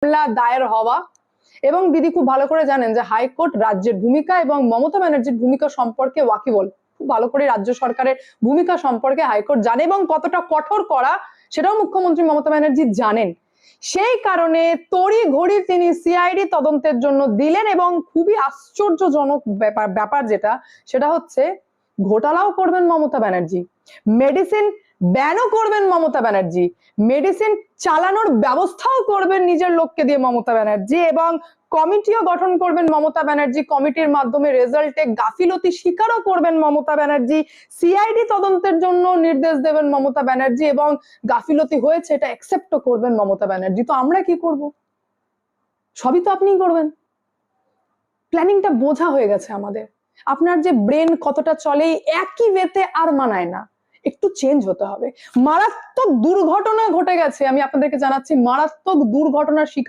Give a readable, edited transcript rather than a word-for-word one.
মামলা দায়ের হওয়া। এবং দিদি খুব ভালো করে জানেন যে হাইকোর্ট রাজ্যের ভূমিকা এবং মমতা ব্যানার্জির ভূমিকা সম্পর্কে ওয়াকিবল। খুব ভালো করে রাজ্য সরকারের ভূমিকা সম্পর্কে হাইকোর্ট জানে এবং কতটা কঠোর করা সেটাও মুখ্যমন্ত্রী মমতা ব্যানার্জি জানেন। সেই কারণে তড়ি ঘড়ি তিনি সিআইডি তদন্তের জন্য দিলেন এবং খুবই আশ্চর্যজনক ব্যাপার যেটা সেটা হচ্ছে ঘোটালাও করবেন মমতা ব্যানার্জি, মেডিসিন ব্যানও করবেন মমতা ব্যানার্জি, মেডিসিন চালানোর ব্যবস্থাও করবেন নিজের লোককে দিয়ে মমতা ব্যানার্জি, এবং কমিটিও গঠন করবেন মমতা ব্যানার্জি, কমিটির মাধ্যমে রেজাল্টে গাফিলতি স্বীকারও করবেন মমতা ব্যানার্জি, সিআইডি তদন্তের জন্য নির্দেশ দেবেন মমতা ব্যানার্জি এবং গাফিলতি হয়েছে এটা অ্যাকসেপ্টও করবেন মমতা ব্যানার্জি। তো আমরা কি করব? সবই তো আপনিই করবেন। প্ল্যানিংটা বোঝা হয়ে গেছে আমাদের। আপনার যে ব্রেন কতটা চলে একই ওয়েতে আর মানায় না, একটু চেঞ্জ হতে হবে। মারাত্মক দুর্ঘটনা ঘটে গেছে, আমি আপনাদেরকে জানাচ্ছি মারাত্মক দুর্ঘটনার শিকার